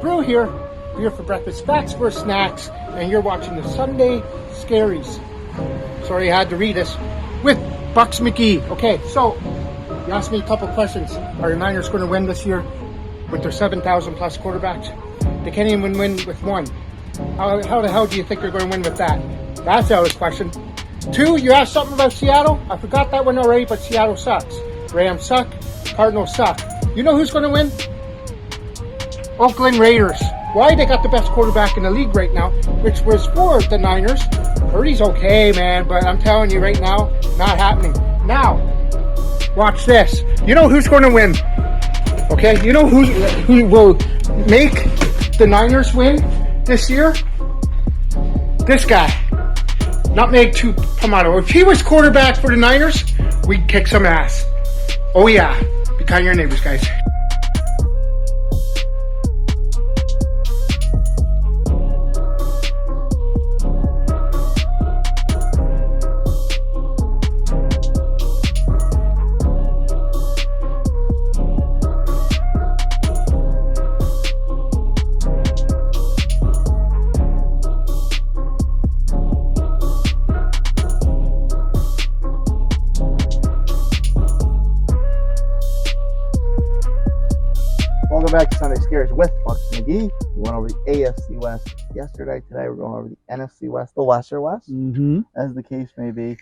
Brew here for breakfast, facts for snacks, and you're watching the Sunday Scaries. Sorry I had to read this. With Buccs McGee. Okay, so you asked me a couple questions. Are the Niners going to win this year with their 7,000 plus quarterbacks? They can't even win with one. How the hell do you think they're going to win with that? That's out of question. 2, you asked something about Seattle. I forgot that one already, but Seattle sucks. Rams suck. Cardinals suck. You know who's going to win? Oakland Raiders. Why? They got the best quarterback in the league right now, which was for the Niners. Purdy's okay, man, but I'm telling you right now, not happening. Now, watch this. You know who's going to win? Okay, you know who will make the Niners win this year? This guy. Nutmeg to Pomato. If he was quarterback for the Niners, we'd kick some ass. Oh yeah. Be kind to your neighbors, guys. Welcome back to Sunday Scaries with Buccs McGee. We went over the AFC West yesterday. Today we're going over the NFC West, the Lesser West, as the case may be.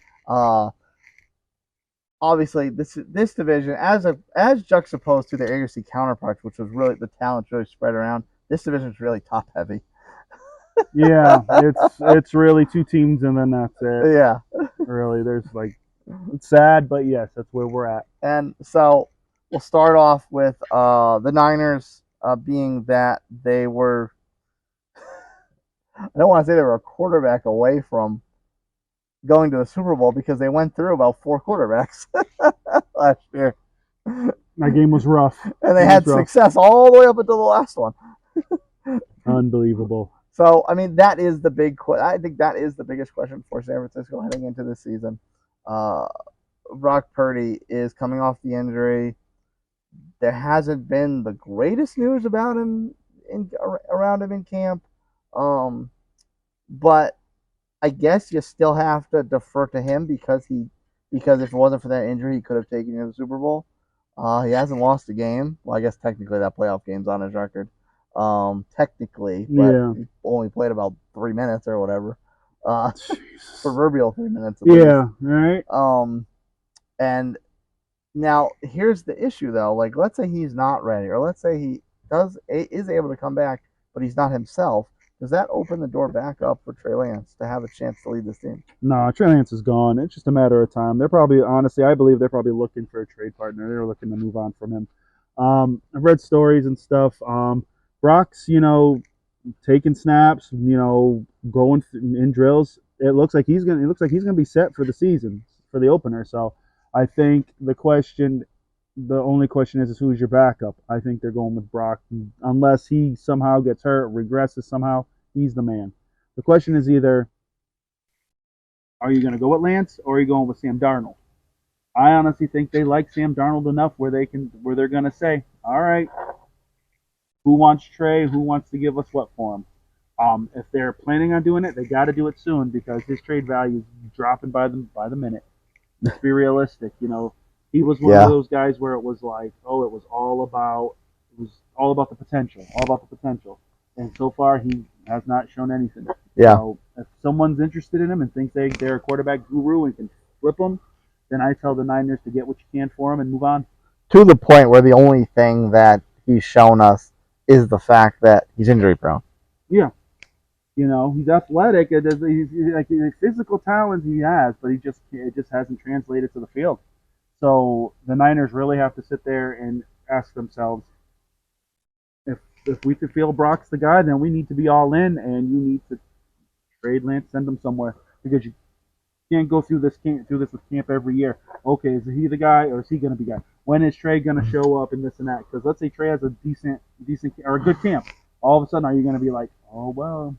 Obviously, this division, as juxtaposed to the AFC counterparts, which was really the talent's really spread around. This division is really top heavy. Yeah, it's really two teams and then that's it. Yeah, really, there's it's sad, but yes, that's where we're at. and so. We'll start off with the Niners being that they were, I don't want to say they were a quarterback away from going to the Super Bowl because they went through about 4 quarterbacks last year. That game was rough. And they had success all the way up until the last one. Unbelievable. So, I mean, that is the big I think that is the biggest question for San Francisco heading into this season. Brock Purdy is coming off the injury. There hasn't been the greatest news about him around him in camp, but I guess you still have to defer to him because if it wasn't for that injury, he could have taken you to the Super Bowl. He hasn't lost a game. Well, I guess technically that playoff game's on his record. Technically, but he only played about 3 minutes or whatever. Proverbial 3 minutes. Yeah, right. And now, here's the issue, though. Like, let's say he's not ready, or let's say he is able to come back, but he's not himself. Does that open the door back up for Trey Lance to have a chance to lead this team? No, Trey Lance is gone. It's just a matter of time. They're probably, honestly, I believe they're probably looking for a trade partner. They're looking to move on from him. I've read stories and stuff. Brock's, taking snaps, going in drills. It looks like he's gonna be set for the season, for the opener. So. I think the only question is who's your backup. I think they're going with Brock. Unless he somehow gets hurt, regresses somehow, he's the man. The question is either, are you going to go with Lance or are you going with Sam Darnold? I honestly think they like Sam Darnold enough where they're going to say, all right, who wants Trey? Who wants to give us what for him? If they're planning on doing it, they got to do it soon because his trade value is dropping by the minute. Let's be realistic. He was one of those guys where it was like, it was all about the potential. And so far, he has not shown anything. Yeah. So if someone's interested in him and thinks they're a quarterback guru and can flip him, then I tell the Niners to get what you can for him and move on. To the point where the only thing that he's shown us is the fact that he's injury prone. Yeah. He's athletic. He's the physical talent he has, but it just hasn't translated to the field. So the Niners really have to sit there and ask themselves, if we feel Brock's the guy, then we need to be all in, and you need to trade Lance, send him somewhere because you can't go through this with camp every year. Okay, is he the guy or is he going to be the guy? When is Trey going to show up in this and that? Because let's say Trey has a decent or a good camp. All of a sudden, are you going to be like, oh well?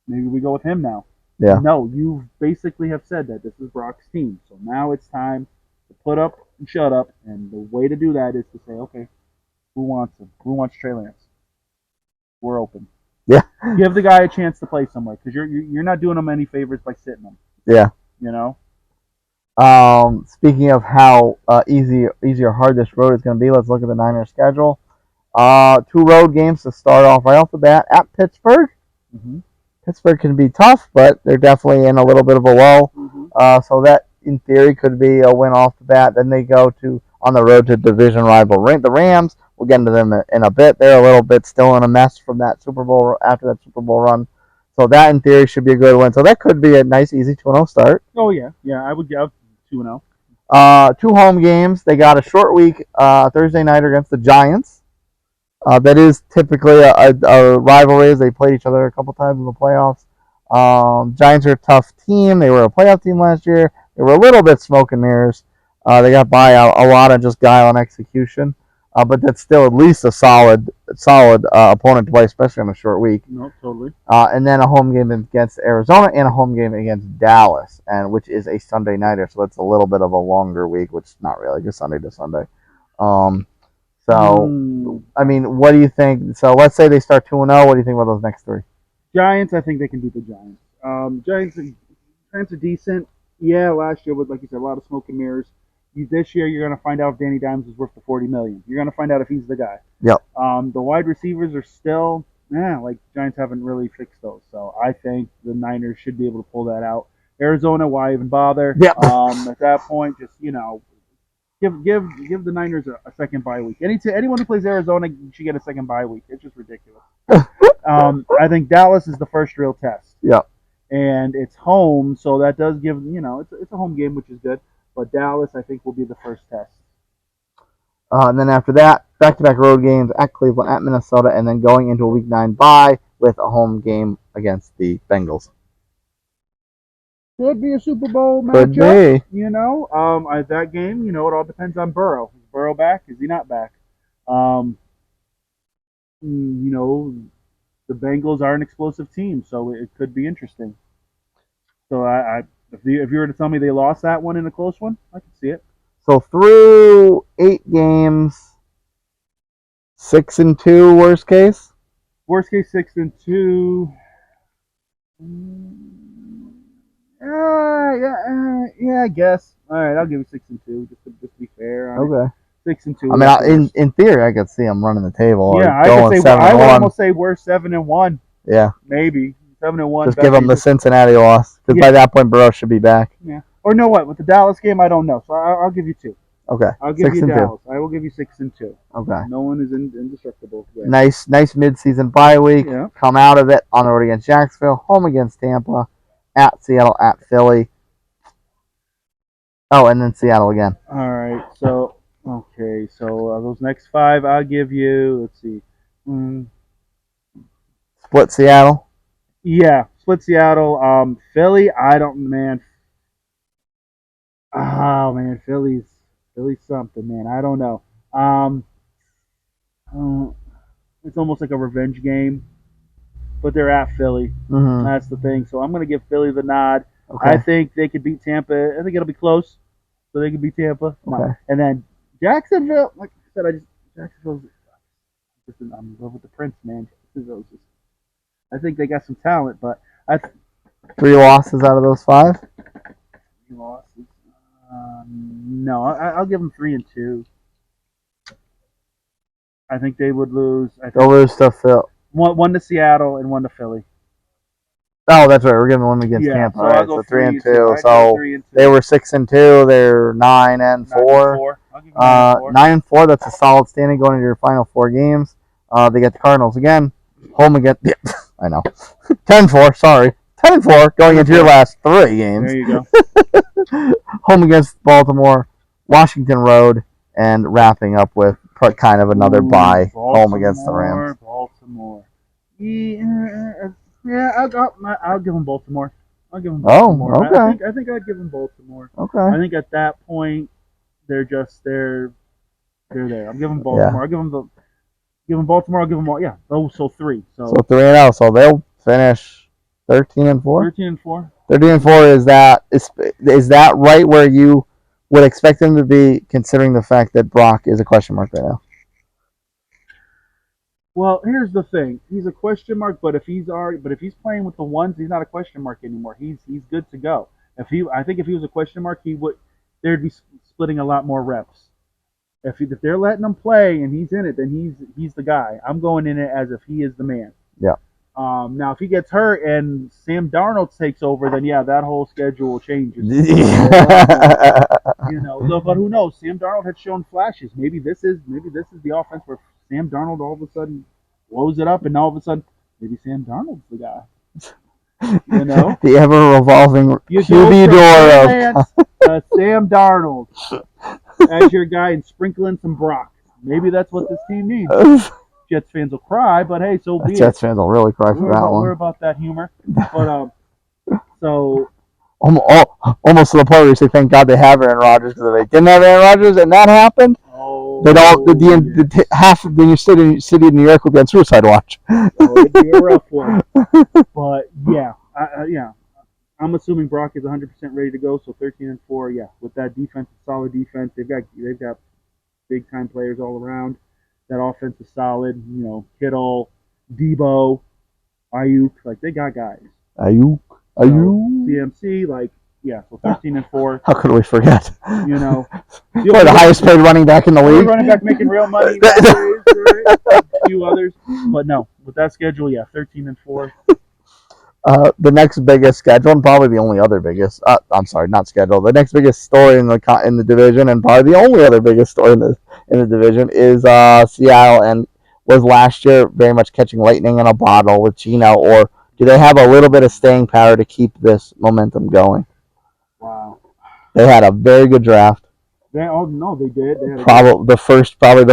Maybe we go with him now. Yeah. No, you basically have said that this is Brock's team. So now it's time to put up and shut up. And the way to do that is to say, okay, who wants him? Who wants Trey Lance? we're open. Yeah. Give the guy a chance to play somewhere because you're not doing him any favors by sitting him. Yeah. You know. Speaking of how easy or hard this road is going to be, let's look at the Niners schedule. 2 road games to start off right off the bat at Pittsburgh. Mm-hmm. Pittsburgh can be tough, but they're definitely in a little bit of a lull. Mm-hmm. So that, in theory, could be a win off the bat. Then they go on the road to division rival the Rams. We'll get into them in a bit. They're a little bit still in a mess from that Super Bowl after that Super Bowl run. So that, in theory, should be a good win. So that could be a nice, easy 2-0 start. Oh yeah, I would give 2-0. 2 home games. They got a short week Thursday night against the Giants. That is typically a rivalry as they played each other a couple times in the playoffs. Giants are a tough team. They were a playoff team last year. They were a little bit smoke and mirrors. They got by a lot of just guile and execution. But that's still at least a solid opponent to play, especially on a short week. No, totally. And then a home game against Arizona and a home game against Dallas, which is a Sunday nighter, so it's a little bit of a longer week, which is not really just Sunday to Sunday. I mean, what do you think? So let's say they start 2-0. What do you think about those next 3? Giants, I think they can beat the Giants. Giants are decent. Yeah, last year was, like you said, a lot of smoke and mirrors. This year, you're going to find out if Danny Dimes is worth the $40 million. You're going to find out if he's the guy. Yep. The wide receivers are still, Giants haven't really fixed those. So I think the Niners should be able to pull that out. Arizona, why even bother? Yep. At that point, just give the Niners a second bye week. Anyone who plays Arizona should get a second bye week. It's just ridiculous. I think Dallas is the first real test. Yep. And it's home, so that does give it's a home game, which is good. But Dallas, I think, will be the first test. And then after that, back-to-back road games at Cleveland, at Minnesota, and then going into a Week 9 bye with a home game against the Bengals. Could be a Super Bowl matchup. Could be. That game, it all depends on Burrow. Is Burrow back? Is he not back? The Bengals are an explosive team, so it could be interesting. So if you were to tell me they lost that one in a close one, I could see it. So through 8 games, 6-2, worst case. Worst case 6-2. Yeah, I guess. All right, I'll give you 6-2 just to be fair. Okay. 6-2. I mean, in theory, I could see them running the table. Yeah, I would almost say we're 7-1. Yeah, maybe 7-1. Just give them the Cincinnati loss because by that point, Burrow should be back. Yeah. Or no, what with the Dallas game? I don't know. So I'll give you 2. Okay. I'll give you Dallas. I will give you 6-2. Okay. No one is indestructible. Yeah. Nice mid-season bye week. Yeah. Come out of it on the road against Jacksonville, home against Tampa, at Seattle, at Philly. Oh, and then Seattle again. All right. So those next 5, I'll give you. Let's see. Split Seattle. Yeah, split Seattle. Philly. I don't, man. Oh man, Philly's something, man. I don't know. It's almost like a revenge game, but they're at Philly. Mm-hmm. That's the thing. So I'm going to give Philly the nod. Okay. I think they could beat Tampa. I think it'll be close, so they could beat Tampa. Okay. And then Jacksonville, like I said, Jacksonville's just I'm in love with the Prince, man. I think they got some talent, but 3 losses out of those 5. 3 losses. No, I'll give them 3-2. I think they would lose. They'll lose to Philly. One to Seattle and 1 to Philly. Oh, that's right. We're giving 1 against Tampa. So right? I'll go 3-2. So 3-2. They were 6-2. They're 9-4. 9-4. That's a solid standing going into your final 4 games. They get the Cardinals again. Home again. Yeah, I know. 10-4. Sorry. 10-4 going into your last 3 games. There you go. Home against Baltimore, Washington Road, and wrapping up with kind of another bye home against the Rams. Baltimore. Yeah, I'll give them Baltimore. I'll give them Baltimore. Oh, okay. I think I'd give them Baltimore. Okay. I think at that point they're there. I'm giving Baltimore. I'll give them Baltimore. I'll give them all. Yeah. Oh, so 3. So 3-0. So they'll finish 13-4. 13-4. 13-4 is that right where you would expect them to be, considering the fact that Brock is a question mark right now? Well, here's the thing. He's a question mark, but if he's playing with the ones, he's not a question mark anymore. He's good to go. I think if he was a question mark, he would there'd be splitting a lot more reps. If they're letting him play and he's in it, then he's the guy. I'm going in it as if he is the man. Yeah. Now, if he gets hurt and Sam Darnold takes over, then yeah, that whole schedule changes. But who knows? Sam Darnold had shown flashes. Maybe this is the offense where Sam Darnold all of a sudden blows it up, and all of a sudden maybe Sam Darnold's the guy. The ever revolving QB door of Sam Darnold as your guy and sprinkling some Brock. Maybe that's what this team needs. Jets fans will cry, but hey, so be it. Jets fans will really cry for that one. We're about that humor. But so almost to the point where you say, "Thank God they have Aaron Rodgers," because if they didn't have Aaron Rodgers and that happened, they'd all half of the city of New York would be on suicide watch. It'd be a rough one. But yeah, I'm assuming Brock is 100% ready to go. So 13-4, yeah, with that defense, solid defense. They've got big time players all around. That offense is solid. Kittle, Debo, Ayuk, like they got guys. Ayuk. CMC, so 13-4. How could we forget? The highest paid running back in the league. Running back making real money nowadays, right? A few others, but no, with that schedule, 13-4. The next biggest schedule, and probably the only other biggest. I'm sorry, not schedule. The next biggest story in the division, and probably the only other biggest story in the division is Seattle, and was last year very much catching lightning in a bottle with Geno, or do they have a little bit of staying power to keep this momentum going? Wow, they had a very good draft. They did. They had probably the first. I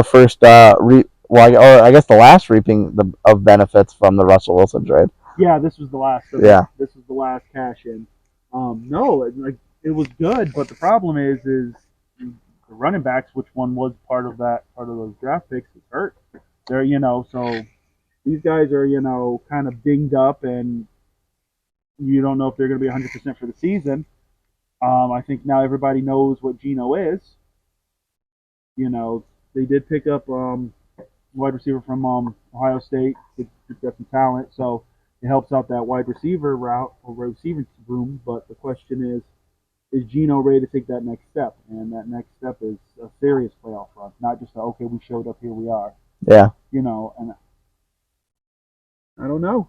guess the last reaping of benefits from the Russell Wilson trade. Yeah, this was the last. This was the last cash in. It was good, but the problem is the running backs, which one was part of those draft picks, is hurt. They're so these guys are kind of dinged up, and you don't know if they're going to be 100% for the season. I think now everybody knows what Geno is. They did pick up wide receiver from Ohio State. They got some talent, so it helps out that wide receiver route or receiving room. But the question is Geno ready to take that next step? And that next step is a serious playoff run, not just okay, we showed up, here we are. Yeah. And I don't know.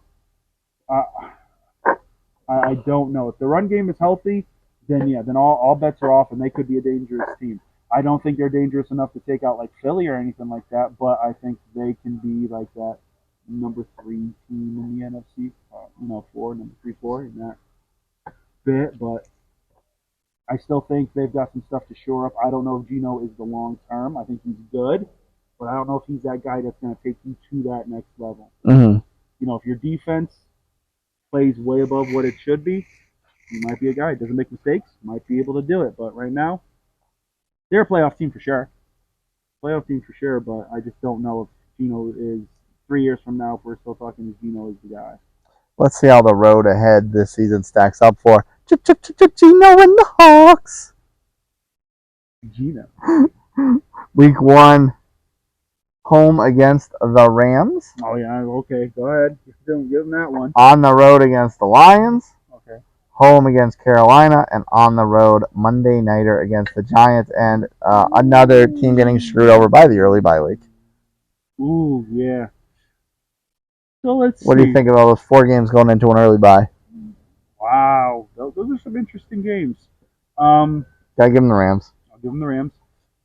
I don't know. If the run game is healthy, then all bets are off, and they could be a dangerous team. I don't think they're dangerous enough to take out like Philly or anything like that, but I think they can be like that number 3 team in the NFC, number 3-4 in that bit. But I still think they've got some stuff to shore up. I don't know if Geno is the long term. I think he's good, but I don't know if he's that guy that's going to take you to that next level. Mm-hmm. If your defense plays way above what it should be, he might be a guy. Doesn't make mistakes, might be able to do it. But right now, they're a playoff team for sure. But I just don't know if Geno is 3 years from now, if we're still talking if Geno is the guy. Let's see how the road ahead this season stacks up for Geno and the Hawks. Geno. Week 1, home against the Rams. Oh, yeah, okay, go ahead. Give them that one. On the road against the Lions. Okay. Home against Carolina, and on the road Monday nighter against the Giants, and another team getting screwed over by the early bye week. Ooh, yeah. So let's see. What do you think of all those 4 games going into an early bye? Wow, those are some interesting games. Gotta give them the Rams. I'll give them the Rams.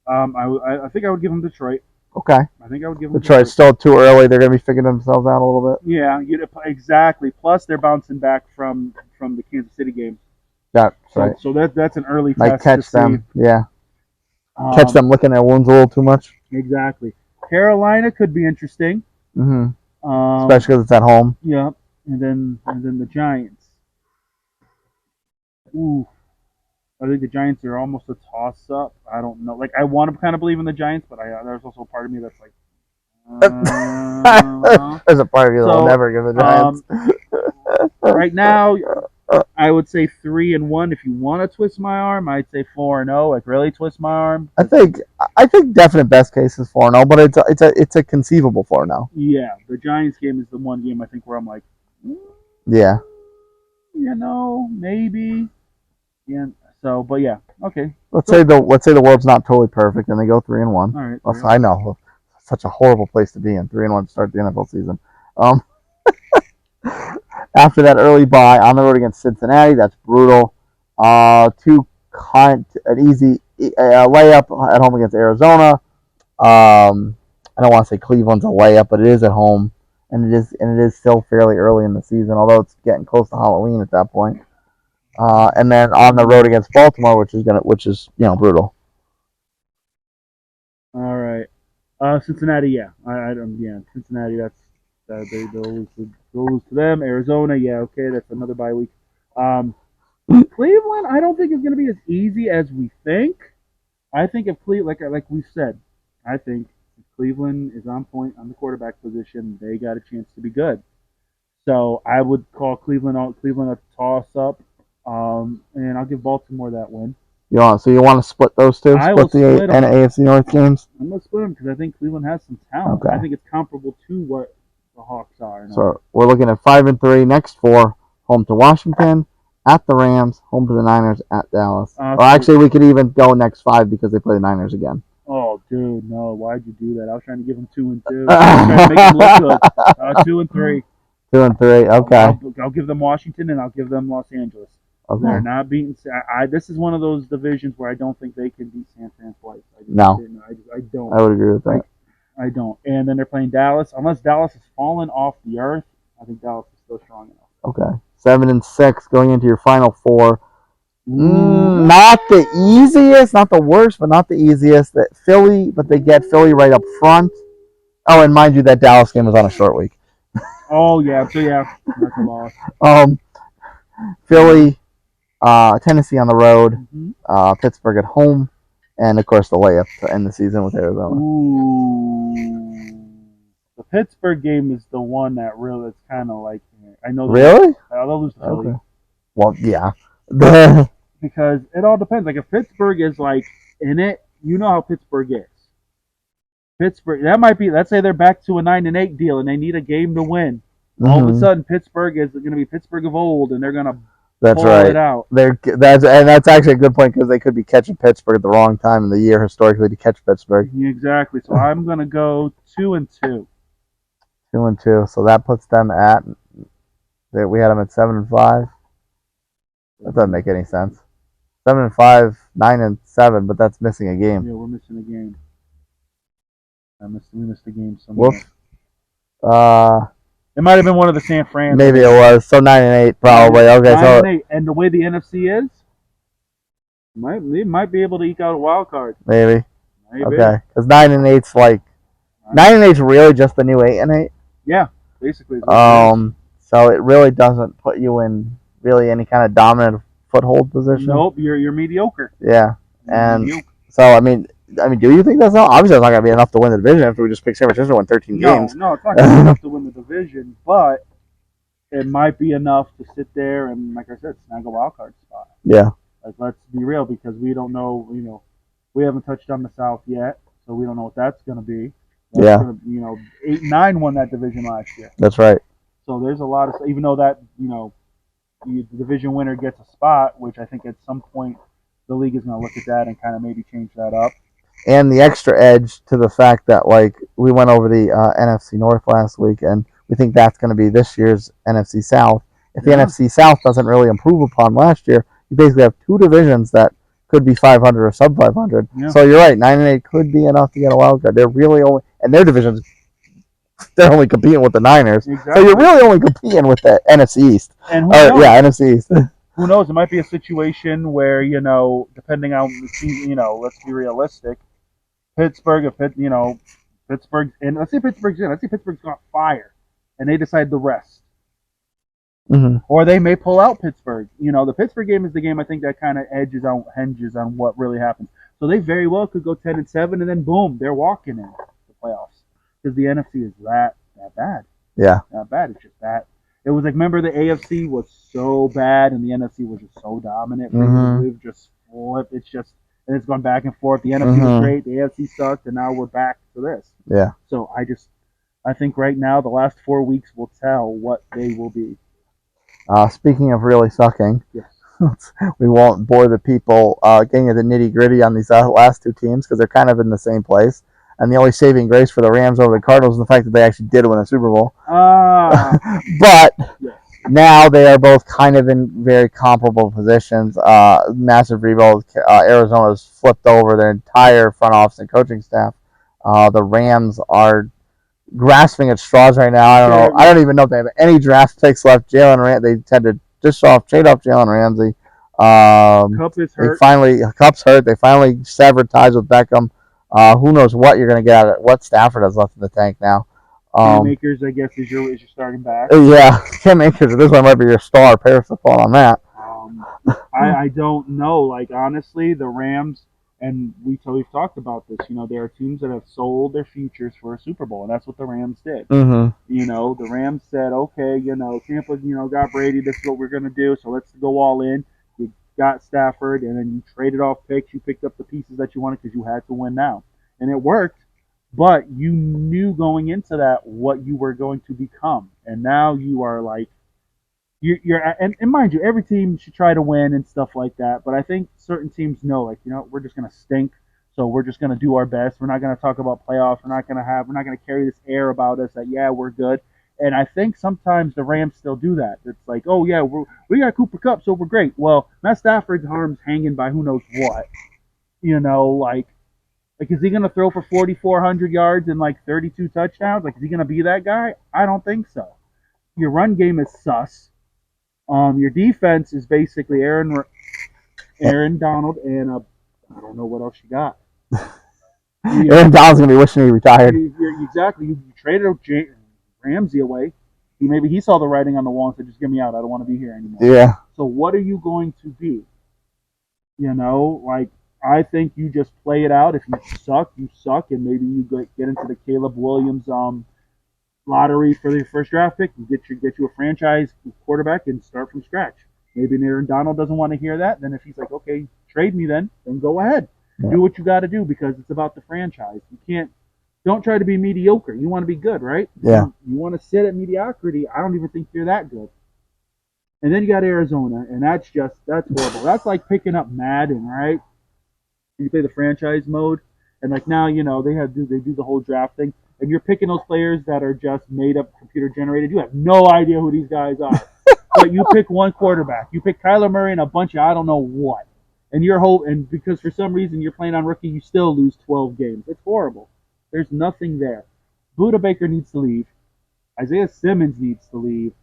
I think I would give them Detroit. Okay. I think I would give them Detroit's still too early. They're going to be figuring themselves out a little bit. Yeah, exactly. Plus, they're bouncing back from the Kansas City game. That's right. So that's an early might test catch to them. See. Yeah. Catch them licking their wounds a little too much. Exactly. Carolina could be interesting. Mm-hmm. Especially because it's at home. Yeah, and then the Giants. Ooh. I think the Giants are almost a toss-up. I don't know. I want to kind of believe in the Giants, but there's also a part of me that's like... There's a part of you that will never give the Giants. Right now, I would say 3-1 if you want to twist my arm. I'd say 4-0, like really twist my arm. I think definite best case is 4-0, but it's a conceivable 4-0. Yeah, the Giants game is the one game I think where I'm like, Yeah. Maybe. Yeah. So, but yeah, okay. Let's say the world's not totally perfect and they go 3-1. All right. Well, I know, such a horrible place to be in. 3-1 to start the NFL season. After that early bye on the road against Cincinnati, that's brutal. An easy layup at home against Arizona. I don't want to say Cleveland's a layup, but it is at home, and it is still fairly early in the season, although it's getting close to Halloween at that point. And then on the road against Baltimore, which is brutal. All right. Cincinnati, yeah. Cincinnati, that's they'll lose to them. Arizona, yeah, okay, that's another bye week. Cleveland, I don't think it's going to be as easy as we think. I think if Cleveland, like we said, I think if Cleveland is on point on the quarterback position, they got a chance to be good. So I would call Cleveland a toss-up, and I'll give Baltimore that win. You want to split those two? I will split and AFC North games? I'm going to split them because I think Cleveland has some talent. Okay. I think it's comparable to what the Hawks are. So we're looking at 5-3. Next 4, home to Washington, at the Rams, home to the Niners, at Dallas. Actually, we could even go next 5 because they play the Niners again. Oh, dude, no! Why'd you do that? I was trying to give them 2-2. I was trying to make them look good. 2-3. 2-3. Okay. I'll give them Washington and I'll give them Los Angeles. Okay. They're not beating. This is one of those divisions where I don't think they can beat San Fran twice. No. I don't. I would agree with that. I don't. And then they're playing Dallas. Unless Dallas has fallen off the earth, I think Dallas is still strong enough. Okay. 7-6 going into your final 4. Not the easiest, not the worst, but not the easiest. That Philly, but they get Philly right up front. Oh, and mind you, that Dallas game was on a short week. Oh yeah, so yeah, that's a loss. Philly, Tennessee on the road, Mm-hmm. Pittsburgh at home, and of course the layup to end the season with Arizona. Ooh, the Pittsburgh game is the one that really, it's kind of like, I know. Really? They'll lose to Philly. Okay. Well, yeah. Because it all depends. Like if Pittsburgh is like in it, you know how Pittsburgh is. Pittsburgh, that might be. Let's say they're back to a 9-8 deal, and they need a game to win. All of a sudden, Pittsburgh is going to be Pittsburgh of old, and they're going to pull it out. That's actually a good point because they could be catching Pittsburgh at the wrong time in the year historically to catch Pittsburgh. Exactly. So I'm going to go 2-2. 2-2. So that puts them at. We had them at 7-5. That doesn't make any sense. 7-5, 9-7, but that's missing a game. Yeah, we're missing a game. We missed a game somewhere. Woof. It might have been one of the San Fran. Maybe it was. So 9-8 probably. Okay, 9-8. And the way the NFC is, they might be able to eke out a wild card. Maybe. Okay, because 9-8's like 9-8's really just the new 8-8. Yeah, basically. So it really doesn't put you in really any kind of dominant foothold position. Nope, you're mediocre. Yeah, and so I mean, do you think that's not? Obviously, it's not going to be enough to win the division after we just pick San Francisco to win 13 games. No, it's not going to be enough to win the division, but it might be enough to sit there and, like I said, snag a wild card spot. Yeah. Like, let's be real, because we don't know. We haven't touched on the South yet, so we don't know what that's going to be. That's gonna, 8-9 won that division last year. That's right. So there's a lot of, even though that the division winner gets a spot, which I think at some point the league is going to look at that and kind of maybe change that up. And the extra edge to the fact that, like, we went over the NFC North last week, and we think that's going to be this year's NFC South. If the NFC South doesn't really improve upon last year, you basically have 2 divisions that could be 500 or sub 500. Yeah. So you're right, 9-8 could be enough to get a wild card. They're really only, and their divisions, they're only competing with the Niners. Exactly. So you're really only competing with the NFC East. And who knows? Yeah, NFC East. Who knows? It might be a situation where, depending on the season, let's be realistic. Pittsburgh's in. Let's say Pittsburgh's in. Let's say Pittsburgh's got fire, and they decide the rest. Mm-hmm. Or they may pull out Pittsburgh. The Pittsburgh game is the game I think that kind of hinges on what really happens. So they very well could go 10-7, and then boom, they're walking in the playoffs because the NFC is that bad. Yeah, that bad. It's just that It was like, remember the AFC was so bad and the NFC was just so dominant. We've just flipped. And it's gone back and forth. The NFC was great, the AFC sucked, and now we're back to this. Yeah. So I think right now the last 4 weeks will tell what they will be. Speaking of really sucking, Yes. we won't bore the people getting into the nitty gritty on these last two teams because they're kind of in the same place. And the only saving grace for the Rams over the Cardinals is the fact that they actually did win a Super Bowl. But now they are both kind of in very comparable positions. Massive rebuild. Arizona's flipped over their entire front office and coaching staff. The Rams are grasping at straws right now. I don't even know if they have any draft picks left. They had to trade off Jalen Ramsey. Cup is hurt. Cup's hurt. They finally severed ties with Beckham. Who knows what you're going to get out of it? What Stafford has left in the tank now. Cam Akers, I guess, is your starting back. Yeah, Cam Akers. This one might be your star. Paris to fall on that. I don't know. Like, honestly, the Rams, and we've talked about this. There are teams that have sold their futures for a Super Bowl, and that's what the Rams did. The Rams said, okay, Tampa, got Brady. This is what we're going to do, so let's go all in. You got Stafford, and then you traded off picks. You picked up the pieces that you wanted because you had to win now. And it worked, but you knew going into that what you were going to become. And now you are like, and mind you, every team should try to win and stuff like that. But I think certain teams know, like, we're just going to stink. So we're just going to do our best. We're not going to talk about playoffs. We're not going to carry this air about us that, yeah, we're good. And I think sometimes the Rams still do that. It's like, oh, yeah, we got Cooper Kupp, so we're great. Well, Matt Stafford's arm's hanging by who knows what. Like, is he going to throw for 4,400 yards and, 32 touchdowns? Like, is he going to be that guy? I don't think so. Your run game is sus. Your defense is basically Aaron Donald, and I don't know what else you got. Aaron Donald's going to be wishing he retired. Exactly. You traded Ramsey away. Maybe he saw the writing on the wall and said, just get me out. I don't want to be here anymore. Yeah. So what are you going to be? I think you just play it out. If you suck, and maybe you get into the Caleb Williams lottery for the first draft pick. You get you a franchise quarterback and start from scratch. Maybe Aaron Donald doesn't want to hear that. Then if he's like, okay, trade me then go ahead. Yeah. Do what you got to do because it's about the franchise. Don't try to be mediocre. You want to be good, right? Yeah. You want to sit at mediocrity. I don't even think you're that good. And then you got Arizona, and that's horrible. That's like picking up Madden, right? You play the franchise mode, and now they do the whole draft thing, and you're picking those players that are just made up, computer generated. You have no idea who these guys are, but you pick one quarterback. You pick Kyler Murray and a bunch of I don't know what, and and because for some reason you're playing on rookie, you still lose 12 games. It's horrible. There's nothing there. Buda Baker needs to leave. Isaiah Simmons needs to leave.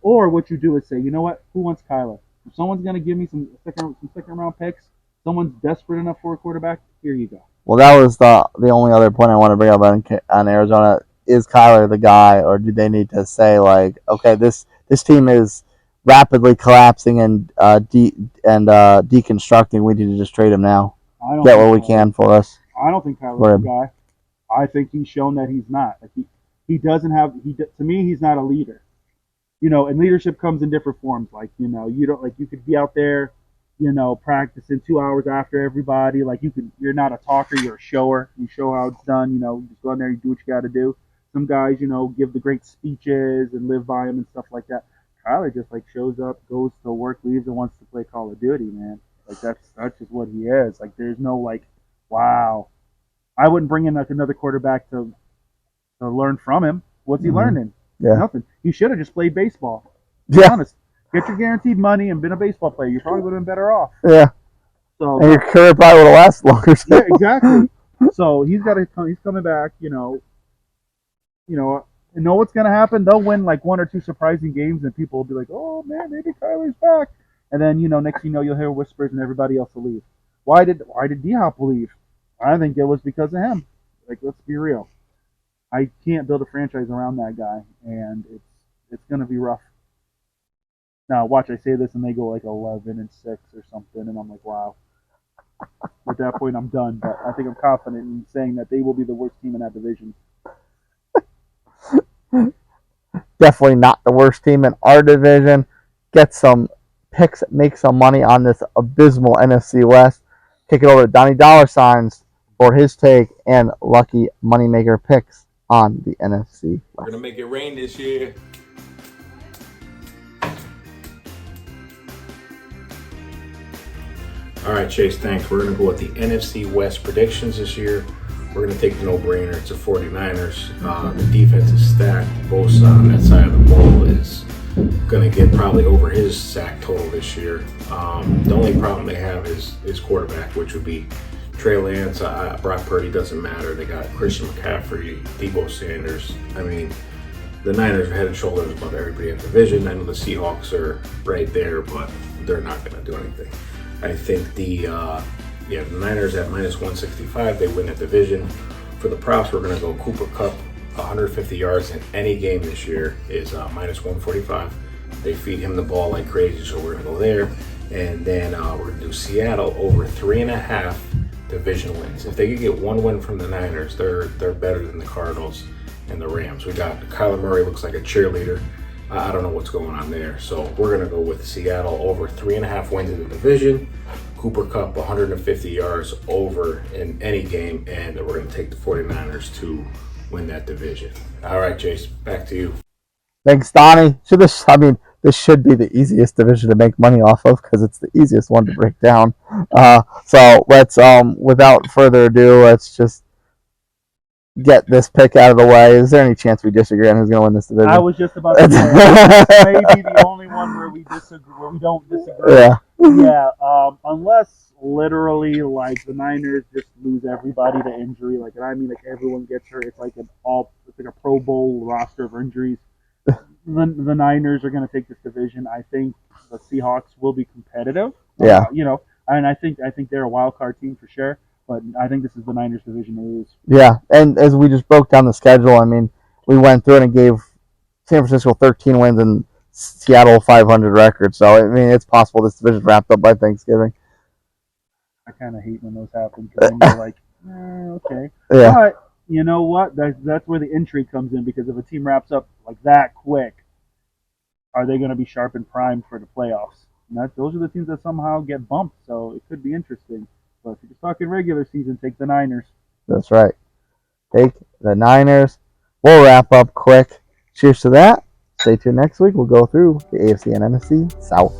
Or what you do is say, you know what? Who wants Kyler? If someone's going to give me some second round picks, someone's desperate enough for a quarterback, here you go. Well, that was the only other point I want to bring up on Arizona. Is Kyler the guy, or do they need to say, like, okay, this team is rapidly collapsing and deconstructing. We need to just trade him now. Get what we can for us. I don't think Kyler's the guy. I think he's shown that he's not. Like he doesn't have. To me, he's not a leader. And leadership comes in different forms. Like you don't you could be out there, practicing 2 hours after everybody. Like you're not a talker, you're a shower. You show how it's done. You just go in there, you do what you got to do. Some guys, give the great speeches and live by them and stuff like that. Kyler just shows up, goes to work, leaves, and wants to play Call of Duty, man. That's just what he is. There's no wow. I wouldn't bring in another quarterback to learn from him. What's he learning? Yeah. Nothing. He should have just played baseball. Be honest. Get your guaranteed money and been a baseball player. You probably would have been better off. Yeah. So and your career probably would have lasted longer. Yeah, exactly. So he's coming back. You know what's gonna happen. They'll win 1 or 2 surprising games, and people will be like, "Oh man, maybe Kyler's back." And then next you'll hear whispers, and everybody else will leave. Why did D-Hop leave? I think it was because of him. Let's be real. I can't build a franchise around that guy, and it's gonna be rough. Now watch, I say this and they go 11-6 or something, and I'm like, wow. At that point, I'm done. But I think I'm confident in saying that they will be the worst team in that division. Definitely not the the worst team in our division, get some picks, make some money on this abysmal NFC West. Kick it over to Donnie Dolla signs for his take and lucky moneymaker picks on the NFC We're West. gonna make it rain this year. All right, Chase, thanks. We're going to go with the NFC West predictions this year. We're going to take the no-brainer. It's the 49ers. The defense is stacked. Bosa on that side of the ball is going to get probably over his sack total this year. The only problem they have is quarterback, which would be Trey Lance. Brock Purdy doesn't matter. They got Christian McCaffrey, Debo Sanders. I mean, the Niners are head and shoulders above everybody in the division. I know the Seahawks are right there, but they're not going to do anything. I think the Niners at minus 165, they win the division. For the props, we're going to go Cooper Kupp, 150 yards in any game this year is minus 145. They feed him the ball like crazy, so we're going to go there. And then we're going to do Seattle over 3.5 division wins. If they could get one win from the Niners, they're better than the Cardinals and the Rams. We got Kyler Murray looks like a cheerleader. I don't know what's going on there. So we're going to go with Seattle over 3.5 wins in the division. Cooper Kupp, 150 yards over in any game. And we're going to take the 49ers to win that division. All right, Chase, back to you. Thanks, Donnie. This should be the easiest division to make money off of because it's the easiest one to break down. So let's, without further ado, let's just get this pick out of the way. Is there any chance we disagree on who's going to win this division? I was just about to say maybe the only one where we disagree, where we don't disagree. Yeah. Yeah. Unless literally like the Niners just lose everybody to injury, like everyone gets hurt. It's like a Pro Bowl roster of injuries. The Niners are going to take this division. I think the Seahawks will be competitive. Yeah. And I think they're a wild card team for sure. But I think this is the Niners division to lose. Yeah, and as we just broke down the schedule, we went through it and gave San Francisco 13 wins and Seattle 500 record. So, it's possible this division wrapped up by Thanksgiving. I kind of hate when those happen because then you're like, okay. Yeah. But you know what? That's where the intrigue comes in because if a team wraps up like that quick, are they going to be sharp and primed for the playoffs? And those are the teams that somehow get bumped. So it could be interesting. But if you're just talking regular season, take the Niners. That's right. Take the Niners. We'll wrap up quick. Cheers to that. Stay tuned next week. We'll go through the AFC and NFC South.